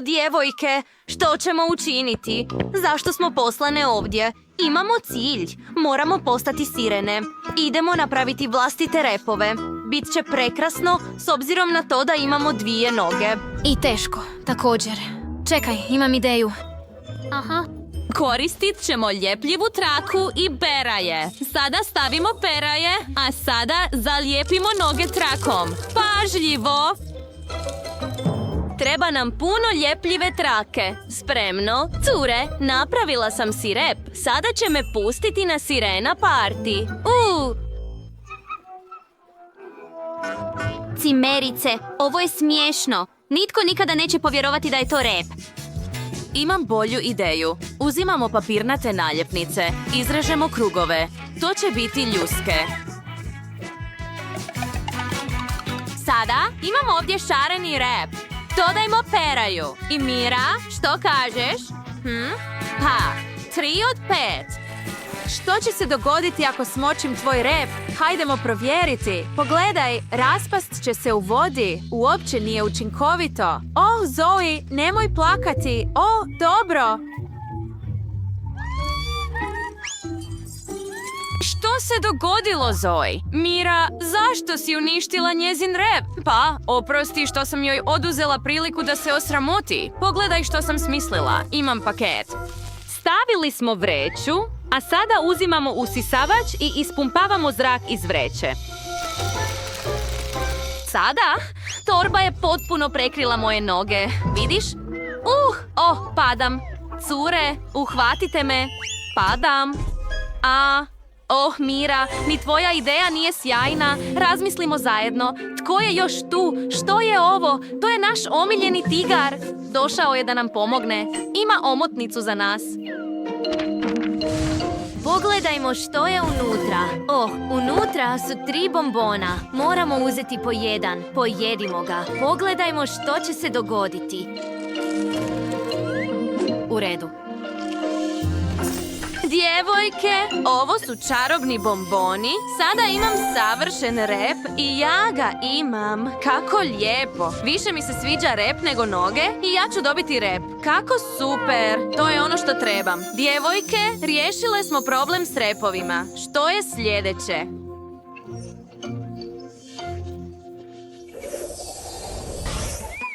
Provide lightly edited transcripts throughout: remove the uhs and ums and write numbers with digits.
djevojke, što ćemo učiniti? Zašto smo poslane ovdje? Imamo cilj. Moramo postati sirene. Idemo napraviti vlastite repove. Bit će prekrasno s obzirom na to da imamo 2 noge. I teško, također. Čekaj, imam ideju. Aha. Koristit ćemo ljepljivu traku i peraje. Sada stavimo peraje, a sada zalijepimo noge trakom. Pažljivo! Treba nam puno ljepljive trake. Spremno? Cure, napravila sam si rep. Sada će me pustiti na sirena party. Cimerice, ovo je smiješno. Nitko nikada neće povjerovati da je to rep. Imam bolju ideju. Uzimamo papirnate naljepnice, izrežemo krugove. To će biti ljuske. Sada imamo ovdje šareni rep. Dodajmo peraju. I Mira, što kažeš? Pa, 3 od 5. Što će se dogoditi ako smočim tvoj rep? Hajdemo provjeriti. Pogledaj, raspast će se u vodi. Uopće nije učinkovito. Zoe, nemoj plakati. Dobro. Što se dogodilo, Zoe? Mira, zašto si uništila njezin rep? Pa, oprosti što sam joj oduzela priliku da se osramoti. Pogledaj što sam smislila. Imam paket. Stavili smo vreću, a sada uzimamo usisavač i ispumpavamo zrak iz vreće. Sada, torba je potpuno prekrila moje noge. Vidiš? Padam. Cure, uhvatite me. Padam. Mira, ni tvoja ideja nije sjajna. Razmislimo zajedno. Tko je još tu? Što je ovo? To je naš omiljeni tigar. Došao je da nam pomogne. Ima omotnicu za nas. Pogledajmo što je unutra. Unutra su 3 bombona. Moramo uzeti po 1. Pojedimo ga. Pogledajmo što će se dogoditi. U redu. Djevojke, ovo su čarobni bomboni. Sada imam savršen rep i ja ga imam. Kako lijepo. Više mi se sviđa rep nego noge i ja ću dobiti rep. Kako super. To je ono što trebam. Djevojke, riješile smo problem s repovima. Što je sljedeće?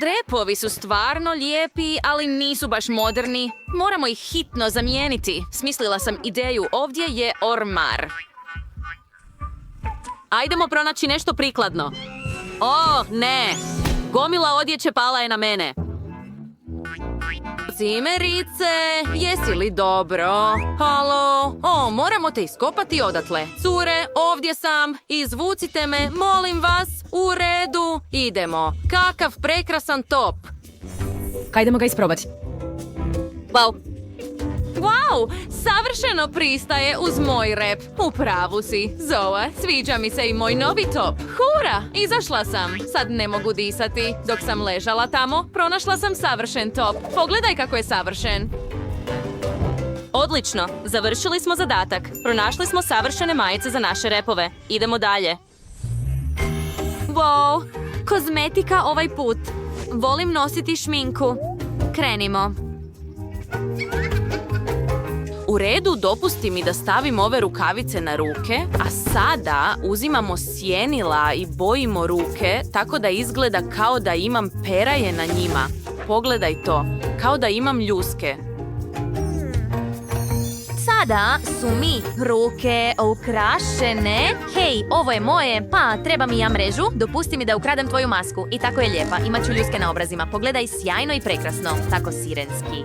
Repovi su stvarno lijepi, ali nisu baš moderni. Moramo ih hitno zamijeniti. Smislila sam ideju. Ovdje je ormar. Ajdemo pronaći nešto prikladno. Ne! Gomila odjeće pala je na mene. Cimerice, jesi li dobro? Halo? Moramo te iskopati odatle. Cure, ovdje sam. Izvucite me, molim vas. U redu. Idemo. Kakav prekrasan top. Hajdemo ga isprobati. Wow, savršeno pristaje uz moj rep. U pravu si, Zoe. Sviđa mi se i moj novi top. Hura, izašla sam. Sad ne mogu disati. Dok sam ležala tamo, pronašla sam savršen top. Pogledaj kako je savršen. Odlično, završili smo zadatak. Pronašli smo savršene majice za naše repove. Idemo dalje. Wow, kozmetika ovaj put. Volim nositi šminku. Krenimo. U redu, dopusti mi da stavim ove rukavice na ruke, a sada uzimamo sjenila i bojimo ruke tako da izgleda kao da imam peraje na njima. Pogledaj to, kao da imam ljuske. Sada su mi ruke ukrašene. Hej, ovo je moje. Pa, treba mi ja mrežu. Dopusti mi da ukradem tvoju masku. I tako je lijepa. Imat ću ljuske na obrazima. Pogledaj, sjajno i prekrasno. Tako sirenski.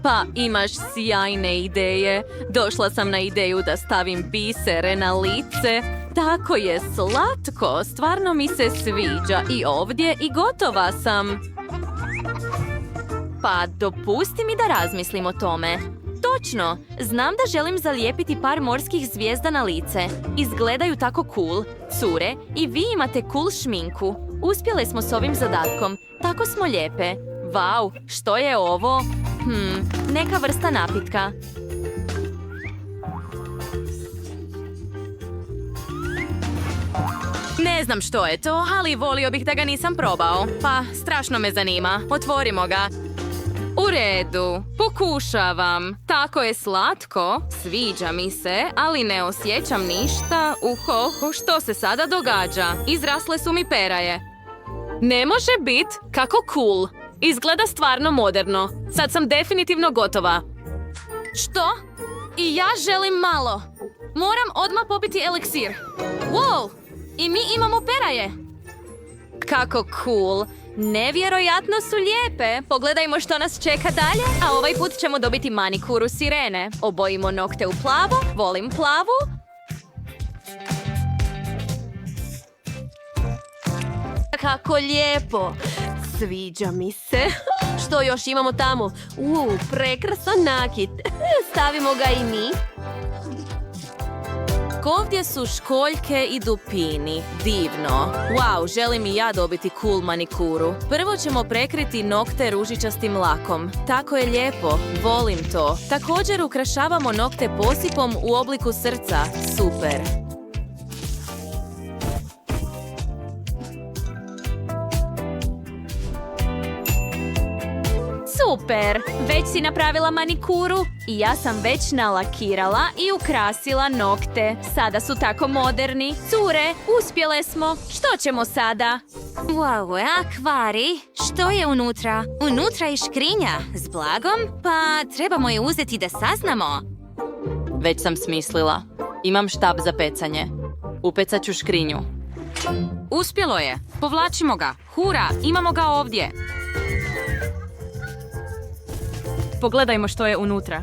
Pa imaš sjajne ideje. Došla sam na ideju da stavim bisere na lice. Tako je slatko. Stvarno mi se sviđa i ovdje i gotova sam. Pa dopusti mi da razmislim o tome. Točno, znam da želim zalijepiti par morskih zvijezda na lice. Izgledaju tako cool. Cure, i vi imate cool šminku. Uspjele smo s ovim zadatkom. Tako smo lijepe. Vau, što je ovo? Neka vrsta napitka. Ne znam što je to, ali volio bih da ga nisam probao. Pa, strašno me zanima. Otvorimo ga. U redu, pokušavam. Tako je slatko, sviđa mi se, ali ne osjećam ništa. Uho, što se sada događa? Izrasle su mi peraje. Ne može bit, kako cool. Izgleda stvarno moderno. Sad sam definitivno gotova. Što? I ja želim malo. Moram odmah popiti eliksir. Wow! I mi imamo peraje. Kako cool. Nevjerojatno su lijepe. Pogledajmo što nas čeka dalje. A ovaj put ćemo dobiti manikuru sirene. Obojimo nokte u plavo. Volim plavu. Kako lijepo. Sviđa mi se. Što još imamo tamo? Prekrasan nakit. Stavimo ga i mi. Ovdje su školjke i dupini. Divno. Wow, želim i ja dobiti cool manikuru. Prvo ćemo prekriti nokte ružičastim lakom. Tako je lijepo. Volim to. Također ukrašavamo nokte posipom u obliku srca. Super. Super! Već si napravila manikuru i ja sam već nalakirala i ukrasila nokte. Sada su tako moderni. Cure, uspjele smo. Što ćemo sada? Wow, akvari, što je unutra? Unutra je škrinja. S blagom? Pa trebamo je uzeti da saznamo. Već sam smislila. Imam štab za pecanje. Upecat ću škrinju. Uspjelo je. Povlačimo ga. Hura, imamo ga ovdje. Pogledajmo što je unutra.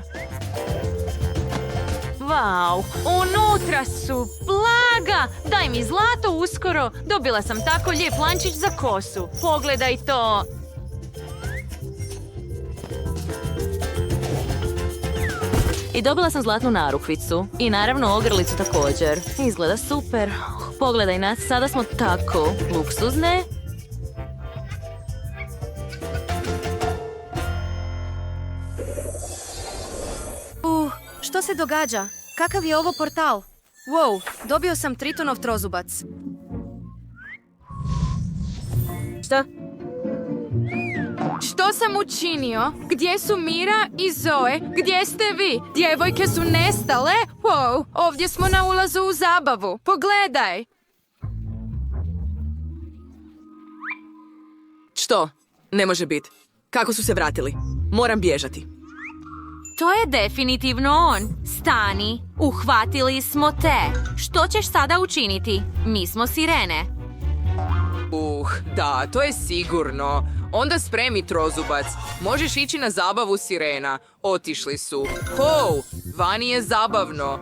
Wow, unutra su blaga! Daj mi zlato uskoro. Dobila sam tako lijep lančić za kosu. Pogledaj to. I dobila sam zlatnu narukvicu. I naravno ogrlicu također. Izgleda super. Pogledaj nas, sada smo tako luksuzne. Što se događa? Kakav je ovo portal? Wow, dobio sam Tritonov trozubac. Šta? Što sam učinio? Gdje su Mira i Zoe? Gdje ste vi? Djevojke su nestale? Wow, ovdje smo na ulazu u zabavu. Pogledaj! Što? Ne može biti. Kako su se vratili? Moram bježati. To je definitivno on. Stani, uhvatili smo te. Što ćeš sada učiniti? Mi smo sirene. Da, to je sigurno. Onda spremi trozubac. Možeš ići na zabavu sirena. Otišli su. Vani je zabavno.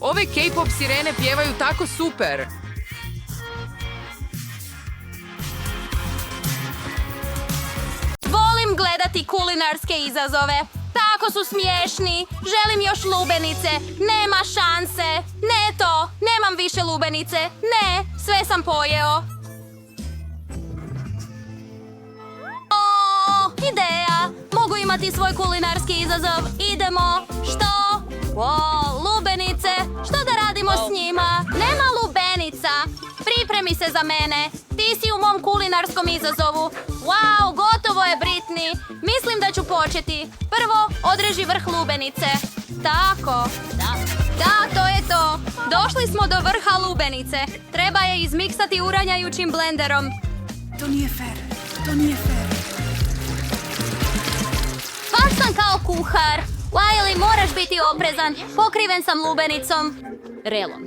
Ove K-pop sirene pjevaju tako super. Volim gledati kulinarske izazove. Tako su smiješni. Želim još lubenice. Nema šanse. Ne to. Nemam više lubenice. Ne, sve sam pojeo. Ideja! Mogu imati svoj kulinarski izazov. Idemo. Što? Lubenice. Što da radimo s njima? Nema lubenica. Pripremi se za mene. Ti si u mom kulinarskom izazovu. Wow, gotovo je, Britney. Mislim da ću početi. Prvo, odreži vrh lubenice. Tako. Da, to je to. Došli smo do vrha lubenice. Treba je izmiksati uranjajućim blenderom. To nije fair. To nije fair. Baš sam kao kuhar. Wiley, moraš biti oprezan. Pokriven sam lubenicom. Relom.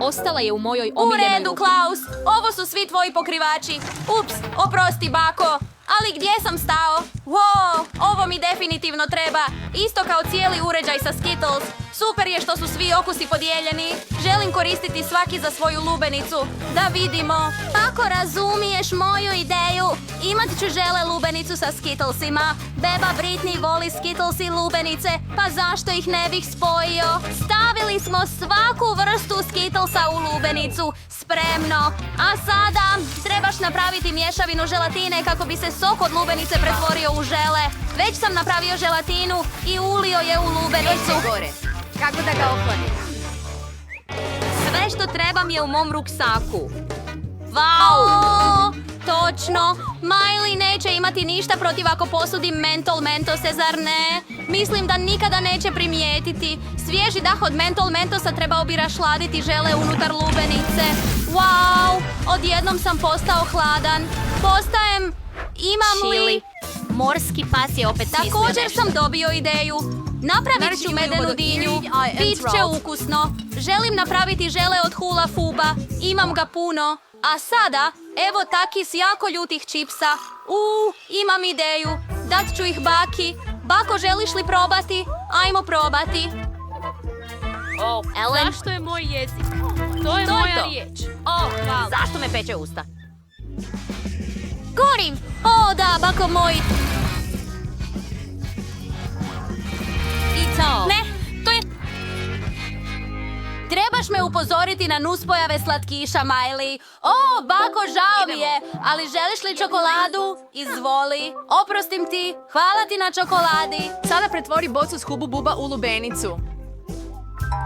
Ostala je u mojoj U omiljenoj redu, ruki. Klaus. Ovo su svi tvoji pokrivači. Ups, oprosti, bako. Ali gdje sam stao? Wow, ovo mi definitivno treba. Isto kao cijeli uređaj sa Skittles. Super je što su svi okusi podijeljeni. Želim koristiti svaki za svoju lubenicu. Da vidimo. Ako razumiješ moju ideju, imat ću žele lubenicu sa Skittlesima. Beba Britney voli Skittles i lubenice, pa zašto ih ne bih spojio? Stavili smo svaku vrstu Skittlesa u lubenicu. Spremno. A sada trebaš napraviti mješavinu želatine kako bi se sok od lubenice pretvorio u žele. Već sam napravio želatinu i ulio je u lubenicu. Gore. Kako da ga ohladim? Sve što trebam je u mom ruksaku. Wow! Točno! Miley neće imati ništa protiv ako posudim mentol mentose, zar ne? Mislim da nikada neće primijetiti. Svježi dah od mentol mentosa trebao bi rašladiti žele unutar lubenice. Wow! Odjednom sam postao hladan. Postajem... Imam li... Morski pas je opet Također sam dobio ideju. Napravit ću medenu dinju. Bit će ukusno. Želim napraviti žele od hula fuba. Imam ga puno. A sada, evo takis jako ljutih čipsa. Imam ideju. Dat ću ih baki. Bako, želiš li probati? Ajmo probati. Ellen, Zašto je moj jezik? To je To je moja to. riječ. hvala. Zašto me peče usta? Gorim! Da, bako moj. I to. Ne, to je... Trebaš me upozoriti na nuspojave slatkiša, Miley. Bako, žao mi je, ali želiš li čokoladu? Izvoli. Oprostim ti. Hvala ti na čokoladi. Sada pretvori bocu s Hubu Buba u lubenicu.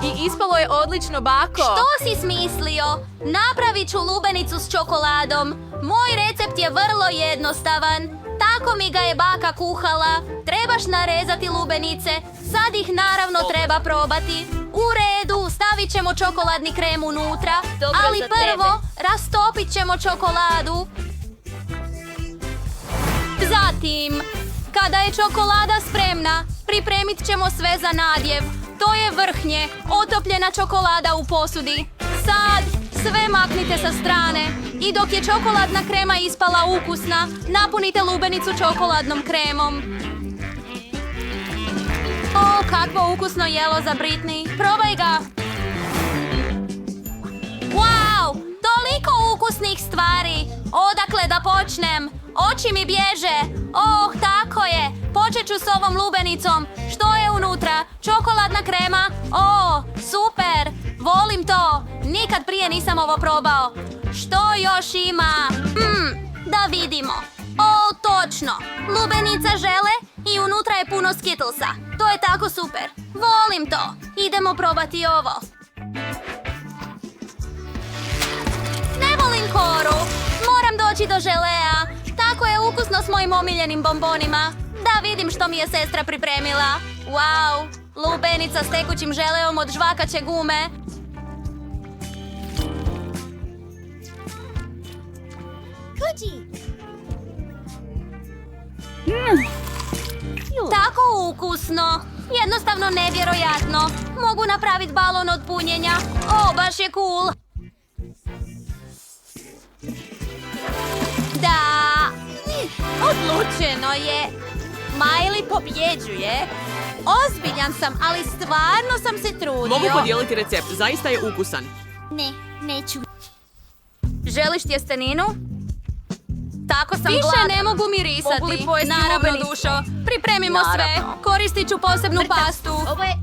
I ispalo je odlično, Bako. Što si smislio? Napravit ću lubenicu s čokoladom. Moj recept je vrlo jednostavan. Tako mi ga je baka kuhala. Trebaš narezati lubenice. Sad ih naravno treba probati. U redu, stavit ćemo čokoladni krem unutra. Dobro Ali za prvo rastopit ćemo čokoladu. Zatim, kada je čokolada spremna, pripremit ćemo sve za nadjev. To je vrhnje, otopljena čokolada u posudi. Sad sve maknite sa strane i dok je čokoladna krema ispala ukusna, napunite lubenicu čokoladnom kremom. Kakvo ukusno jelo za Britney. Probaj ga. Wow, toliko ukusnih stvari. Odakle da počnem? Oči mi bježe. Tako je. Počet ću s ovom lubenicom. Što je unutra? Čokoladna krema? Super. Volim to. Nikad prije nisam ovo probao. Što još ima? Da vidimo. Točno. Lubenica žele i unutra je puno Skittlesa. To je tako super. Volim to. Idemo probati ovo. Ne volim koru. Moram doći do želea. Tako je ukusno s mojim omiljenim bombonima. Da vidim što mi je sestra pripremila. Wow, lubenica s tekućim želeom od žvakaće gume. Tako ukusno. Jednostavno nevjerojatno. Mogu napraviti balon od punjenja. Baš je cool. Da. Odlučeno je. Miley pobjeđuje. Ozbiljan sam, ali stvarno sam se trudio. Mogu podijeliti recept, zaista je ukusan. Ne, neću. Želiš tjesteninu? Tako sam Više gladan. ne mogu mirisati. Mogu li pojesti Naravno, lubenicu? dušo. Pripremimo Naravno. sve. Koristit ću posebnu pastu. Ovo je...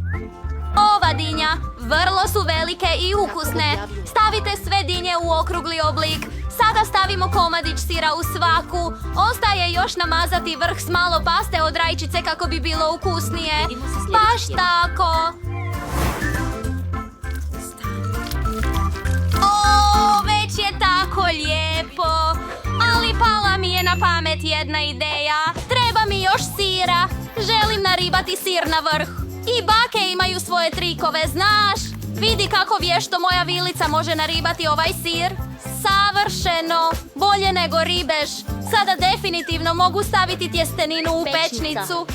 Ova dinja vrlo su velike i ukusne. Stavite sve dinje u okrugli oblik. Sada stavimo komadić sira u svaku. Ostaje još namazati vrh s malo paste od rajčice kako bi bilo ukusnije. Baš tako. Već je tako lijepo. Ali pala mi je na pamet jedna ideja. Treba mi još sira. Želim naribati sir na vrh. I bake imaju svoje trikove, znaš? Vidi kako vješto moja vilica može naribati ovaj sir. Savršeno! Bolje nego ribež. Sada definitivno mogu staviti tjesteninu u pečnicu.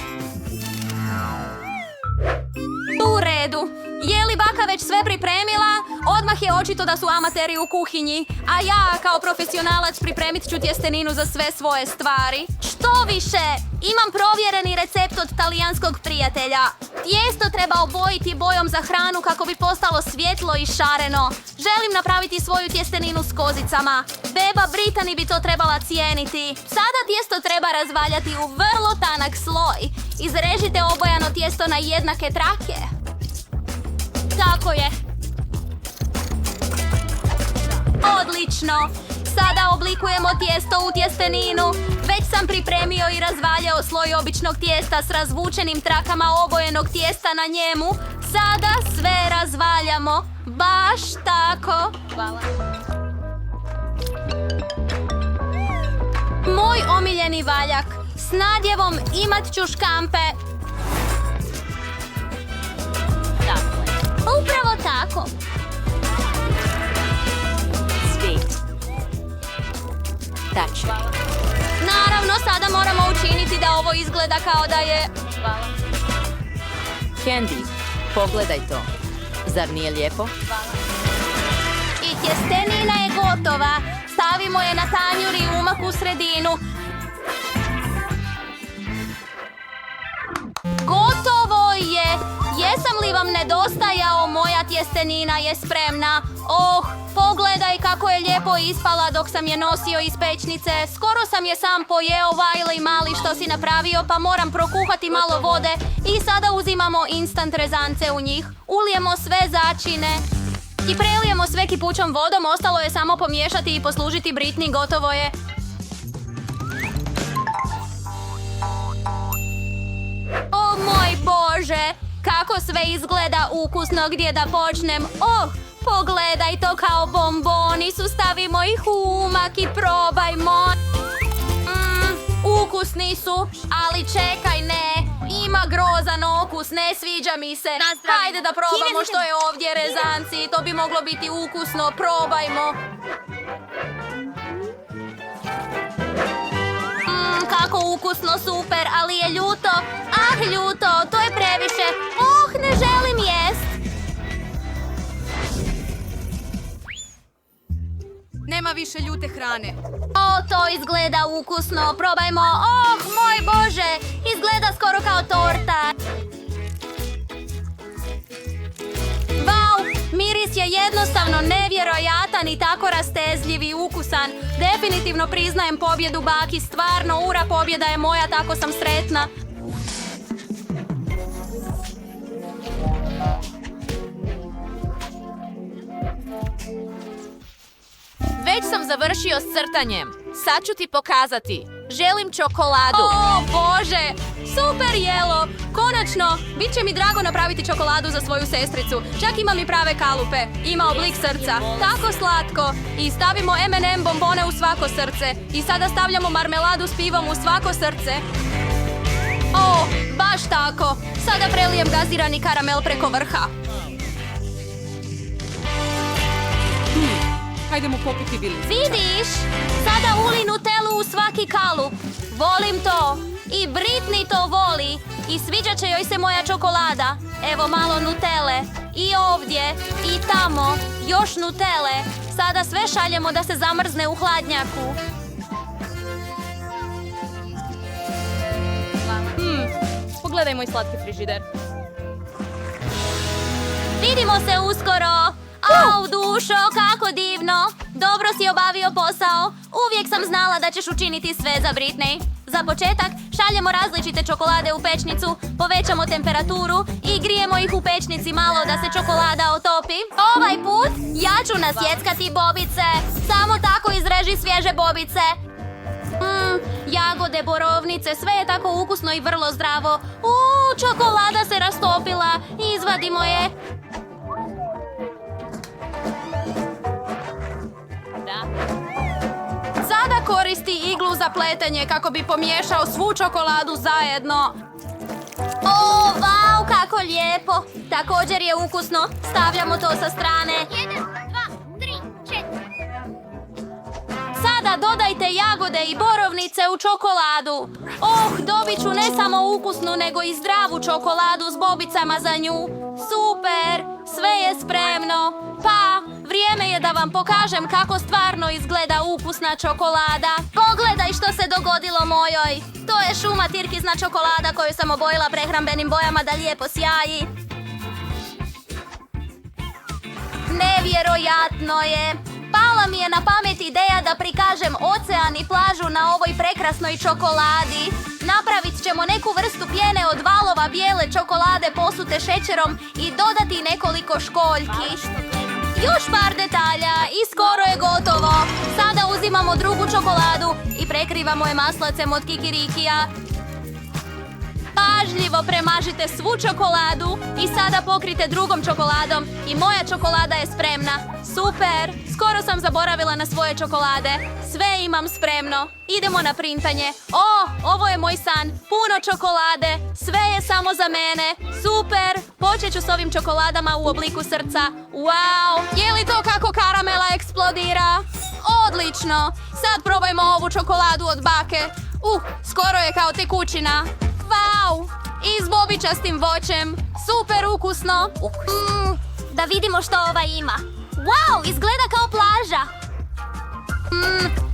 U redu. Je li baka već sve pripremila? Odmah je očito da su amateri u kuhinji, a ja kao profesionalac pripremit ću tjesteninu za sve svoje stvari. Što više, imam provjereni recept od talijanskog prijatelja. Tijesto treba obojiti bojom za hranu kako bi postalo svjetlo i šareno. Želim napraviti svoju tjesteninu s kozicama. Beba Brittany bi to trebala cijeniti. Sada tijesto treba razvaljati u vrlo tanak sloj. Izrežite obojano tijesto na jednake trake. Tako je. Odlično. Sada oblikujemo tijesto u tjesteninu. Već sam pripremio i razvaljao sloj običnog tijesta s razvučenim trakama obojenog tijesta na njemu. Sada sve razvaljamo. Baš tako. Hvala. Moj omiljeni valjak. S nadjevom imat ću škampe. Upravo tako. Naravno, sada moramo učiniti da ovo izgleda kao da je... Candy, pogledaj to. Zar nije lijepo? I tjestenina je gotova. Stavimo je na tanjur i umak u sredinu. Gotovo je! Jesam li vam nedostajao? Moja tjestenina je spremna. Oh, pogledaj kako je lijepo ispala dok sam je nosio iz pećnice. Skoro sam je sam pojeo, Wiley mali, što si napravio, pa moram prokuhati malo vode. I sada uzimamo instant rezance u njih. Ulijemo sve začine. I prelijemo sve kipućom vodom, ostalo je samo pomiješati i poslužiti Britney, gotovo je. O moj Bože, kako sve izgleda ukusno, gdje da počnem. Oh, pogledaj to, kao bomboni su, stavimo ih u umak i probajmo. Ukusni su, ali čekaj, ne. Ima grozan okus, ne sviđa mi se. Hajde da probamo što je ovdje, rezanci. To bi moglo biti ukusno, probajmo. Kako ukusno, super, ali je ljuto. Ah, ljuto, to je previše. Oh, ne želim jest. Nema više ljute hrane. O, to izgleda ukusno. Probajmo. Oh, moj Bože, izgleda skoro kao torta. Vau, miris je jednostavno nevjerojatan i tako rastezljiv i ukusan. Definitivno priznajem pobjedu baki, stvarno, ura, pobjeda je moja, tako sam sretna. Već sam završio s crtanjem. Sad ću ti pokazati. Želim čokoladu. O, Bože! Super jelo! Konačno! Biće mi drago napraviti čokoladu za svoju sestricu. Čak imam i prave kalupe. Ima oblik srca. Tako slatko. I stavimo M&M bombone u svako srce. I sada stavljamo marmeladu s pivom u svako srce. O, baš tako. Sada prelijem gazirani karamel preko vrha. Hajdemo popiti bilice. Vidiš? Sada uli Nutellu u svaki kalup. Volim to. I Britney to voli. I sviđat će joj se moja čokolada. Evo malo Nutelle. I ovdje. I tamo. Još Nutelle. Sada sve šaljemo da se zamrzne u hladnjaku. Pogledaj moj slatki frižider. Vidimo se uskoro. Au, dušo, kako divno. Dobro si obavio posao. Uvijek sam znala da ćeš učiniti sve za Britney. Za početak, šaljemo različite čokolade u pečnicu, povećamo temperaturu i grijemo ih u pečnici malo da se čokolada otopi. Ovaj put ja ću nasjeckati bobice. Samo tako izreži svježe bobice. Jagode, borovnice, sve je tako ukusno i vrlo zdravo. Čokolada se rastopila. Izvadimo je. Sada koristi iglu za pletenje kako bi pomiješao svu čokoladu zajedno. O, vau, kako lijepo! Također je ukusno. Stavljamo to sa strane. 1, 2, 3, 4. Sada dodajte jagode i borovnice u čokoladu. Oh, dobit ću ne samo ukusnu, nego i zdravu čokoladu s bobicama za nju. Super! Sve je spremno. Pa, vrijeme je da vam pokažem kako stvarno izgleda ukusna čokolada. Pogledaj što se dogodilo mojoj. To je šuma tirkizna čokolada koju sam obojila prehrambenim bojama da lijepo sjaji. Nevjerojatno je. Pala mi je na pamet ideja da prikažem ocean i plažu na ovoj prekrasnoj čokoladi. Napravit ćemo neku vrstu pjene od valova bijele čokolade posute šećerom i dodati nekoliko školjki. Još par detalja i skoro je gotovo. Sada uzimamo drugu čokoladu i prekrivamo je maslacem od kikirikija. Pažljivo premažite svu čokoladu i sada pokrite drugom čokoladom i moja čokolada je spremna. Super! skoro sam zaboravila na svoje čokolade. Sve imam spremno. Idemo na printanje. O, ovo je moj san. Puno čokolade. Sve je samo za mene. Super. Počet ću s ovim čokoladama u obliku srca. Wow. Je li to kako karamela eksplodira? Odlično. Sad probajmo ovu čokoladu od bake. Skoro je kao tekućina. Wow. I s bobičastim voćem. Super ukusno. Da vidimo što ova ima. Wow, izgleda kao plaža.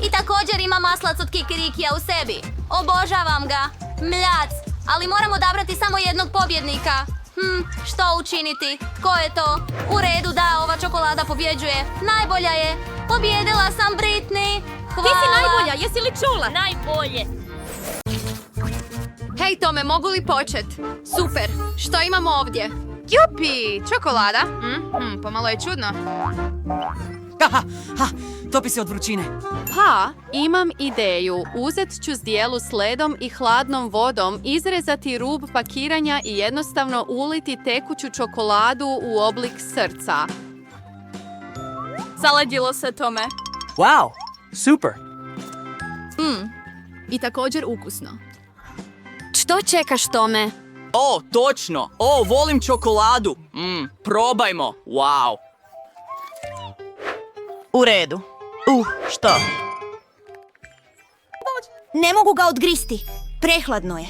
I također ima maslac od kikirikija u sebi. Obožavam ga. Mljac. Ali moramo odabrati samo jednog pobjednika. Što učiniti? Tko je to? U redu, da, ova čokolada pobjeđuje. Najbolja je. Pobjedila sam Britney. Hvala. Ti si najbolja, jesi li čula? Najbolje. Hej Tome, mogu li počet? Super, što imamo ovdje? Jupi, čokolada. Pomalo je čudno. Topi se od vrućine. Pa, imam ideju. Uzet ću zdjelu s ledom i hladnom vodom, izrezati rub pakiranja i jednostavno uliti tekuću čokoladu u oblik srca. Zaledilo se Tome. Wow, super. I također ukusno. Što čekaš Tome? O, točno. O, volim čokoladu. Probajmo. Wow. U redu. Što? Ne mogu ga odgristi. Prehladno je.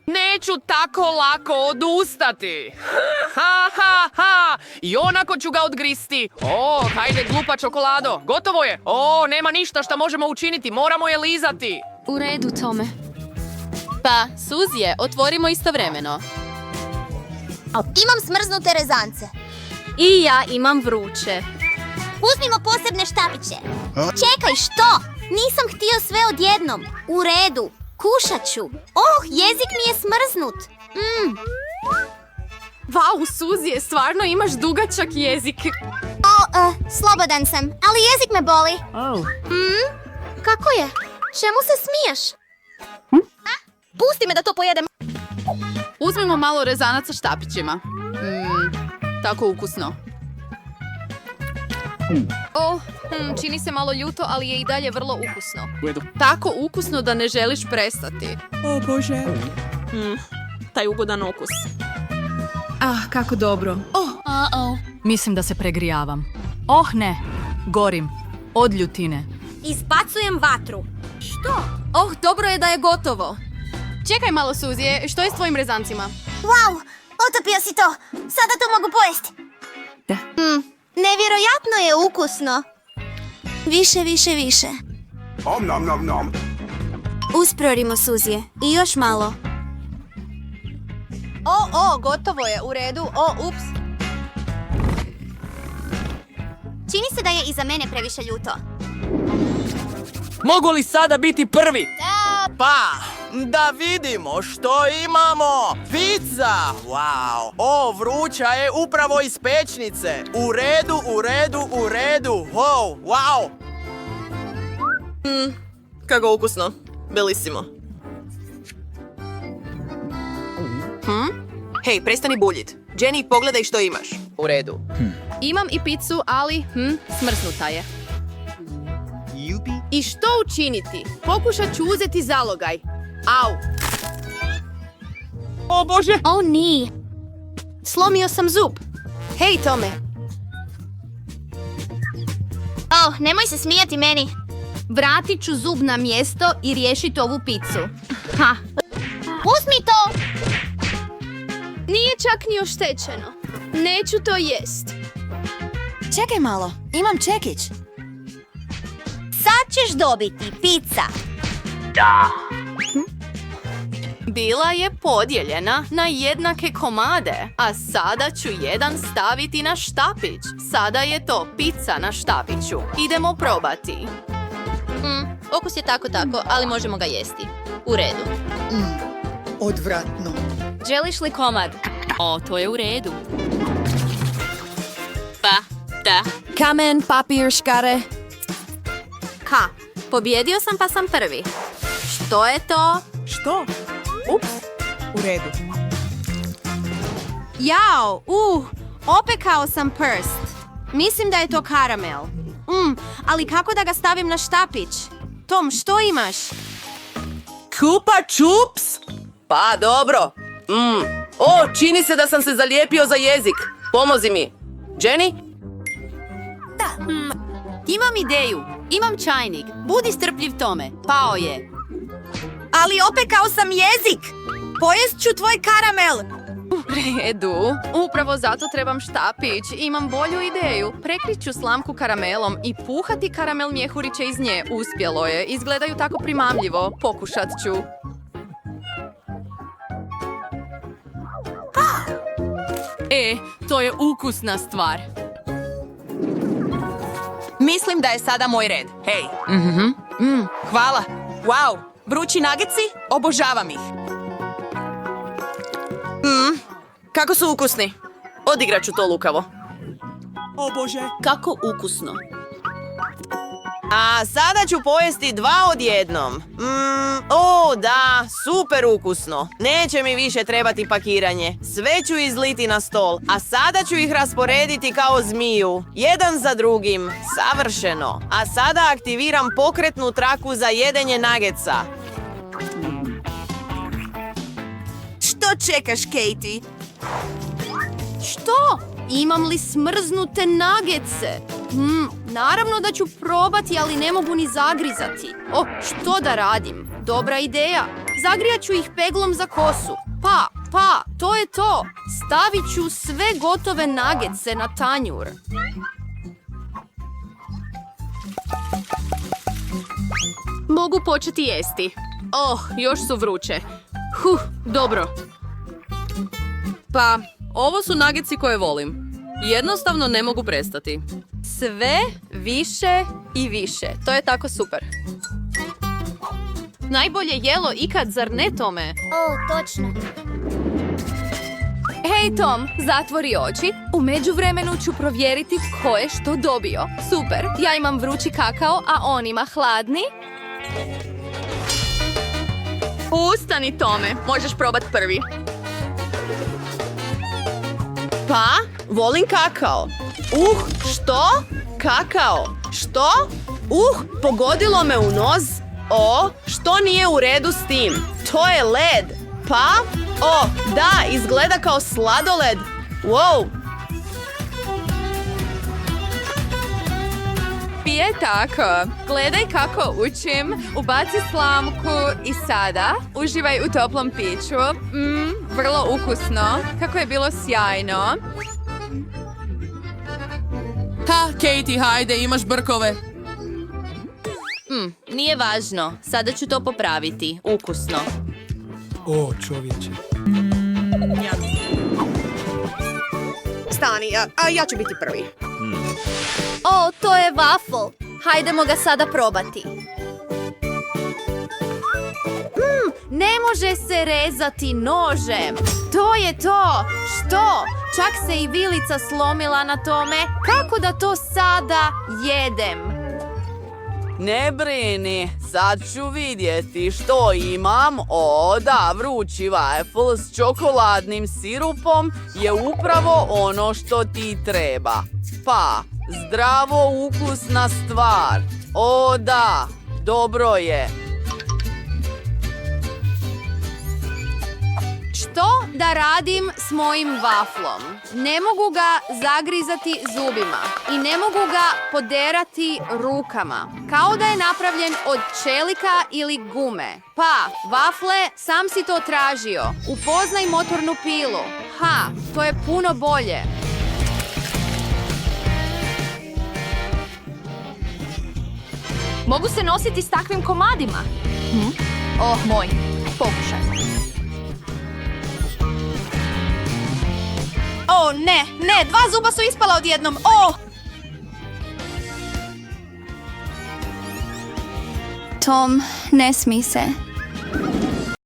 Neću tako lako odustati. Ha, ha, ha. I onako ću ga odgristi. O, hajde glupa čokolado. Gotovo je. O, nema ništa što možemo učiniti. Moramo je lizati. U redu Tome. Pa, Suzije, otvorimo istovremeno. Imam smrznute rezance. I ja imam vruće. Uzmimo posebne štapiće. Čekaj, što? Nisam htio sve odjednom. U redu. Kušat ću. Jezik mi je smrznut. Vau, Suzije, stvarno imaš dugačak jezik. Slobodan sam, ali jezik me boli. Kako je? Čemu se smiješ? Pusti me da to pojedem. Uzmimo malo rezanac sa štapićima. Tako ukusno. Čini se malo ljuto, ali je i dalje vrlo ukusno. Tako ukusno da ne želiš prestati. O Bože. Taj ugodan okus. Kako dobro. Mislim da se pregrijavam. Oh ne, gorim. Od ljutine. Izbacujem vatru. Dobro je da je gotovo. Čekaj malo, Suzije, što je s tvojim rezancima? Wow, otopio si to. Sada to mogu pojesti. Nevjerojatno je ukusno. Više. Usporimo, Suzije. I još malo. Gotovo je, u redu. Ups. Čini se da je iza mene previše ljuto. Mogu li sada biti prvi? Pa, da vidimo što imamo. Pizza! Wow! O, vruća je upravo iz pečnice. U redu. Wow! Kako ukusno. Bellissimo. Hej, prestani buljit. Jenny, pogledaj što imaš. U redu. Imam i picu, ali smrznuta je. I što učiniti? Pokušat ću uzeti zalogaj. Au! O Bože. Ni. Slomio sam zub. Hej, Tome. Nemoj se smijati meni. Vratit ću zub na mjesto i riješit ovu picu. Uzmi to! Nije čak ni oštećeno. Neću to jest. Čekaj malo, imam čekić. Sad ćeš dobiti pizza. Bila je podijeljena na jednake komade, a sada ću jedan staviti na štapić. Sada je to pizza na štapiću. Idemo probati. Okus je tako, ali možemo ga jesti. U redu. Odvratno. Želiš li komad? To je u redu. Pa, da. Kamen, papir, škare. Pobjedio sam pa sam prvi. Što je to? Što? Ups. U redu. Jao, opekao sam prst. Mislim da je to karamel. Ali kako da ga stavim na štapić? Tom, što imaš? Kupa čups? Pa, dobro. O, čini se da sam se zalijepio za jezik. Pomozi mi. Jenny? Imam ideju. Imam čajnik. Budi strpljiv, Tome. Pao je. Ali opekao sam jezik! Pojest ću tvoj karamel! U redu. Upravo zato trebam štapić. Imam bolju ideju. Prekrit ću slamku karamelom i puhati karamel mjehuriće iz nje. Uspjelo je. Izgledaju tako primamljivo. Pokušat ću. To je ukusna stvar. Mislim da je sada moj red. Hej. Hvala. Wow, vrući nageci? Obožavam ih. Kako su ukusni. Odigrat ću to lukavo. O Bože. Kako ukusno. A sada ću pojesti 2 odjednom. O, da, super ukusno. Neće mi više trebati pakiranje. Sve ću izliti na stol, a sada ću ih rasporediti kao zmiju. Jedan za drugim. Savršeno. A sada aktiviram pokretnu traku za jedenje nagetsa. Što čekaš, Katie? Što? Imam li smrznute nagetse? Naravno da ću probati, ali ne mogu ni zagrizati. Što da radim? Dobra ideja. Zagrijat ću ih peglom za kosu. Pa, to je to. Stavit ću sve gotove nagetse na tanjur. Mogu početi jesti. Još su vruće. Dobro. Pa, ovo su nageci koje volim. Jednostavno ne mogu prestati. Sve više i više. To je tako super. Najbolje jelo ikad, zar ne, Tome? O, točno. Hej, Tom, zatvori oči. U međuvremenu ću provjeriti ko je što dobio. Super, ja imam vrući kakao, a on ima hladni. Ustani, Tome. Možeš probat prvi. Pa, volim kakao. Što? Kakao. Što? Pogodilo me u nos. Što nije u redu s tim? To je led. Pa? Da, izgleda kao sladoled. Wow. Pije tako. Gledaj kako učim. Ubaci slamku i sada uživaj u toplom piću. Vrlo ukusno. Kako je bilo sjajno. Katie, hajde, imaš brkove. Nije važno. Sada ću to popraviti. Ukusno. O, čovječe. Stani, ja ću biti prvi. O, to je waffle. Hajdemo ga sada probati. Ne može se rezati nožem. To je to. Što? Čak se i vilica slomila na tome. Kako da to sada jedem? Ne brini, sad ću vidjeti što imam. Da, vrući waffle s čokoladnim sirupom je upravo ono što ti treba. Pa, zdravo ukusna stvar. Da, dobro je. Što da radim s mojim vaflom? Ne mogu ga zagrizati zubima i ne mogu ga poderati rukama. Kao da je napravljen od čelika ili gume. Pa, vafle, sam si to tražio. Upoznaj motornu pilu. To je puno bolje. Mogu se nositi s takvim komadima? Moj, pokušaj. Ne, 2 zuba su ispala odjednom. Tom, ne smij se.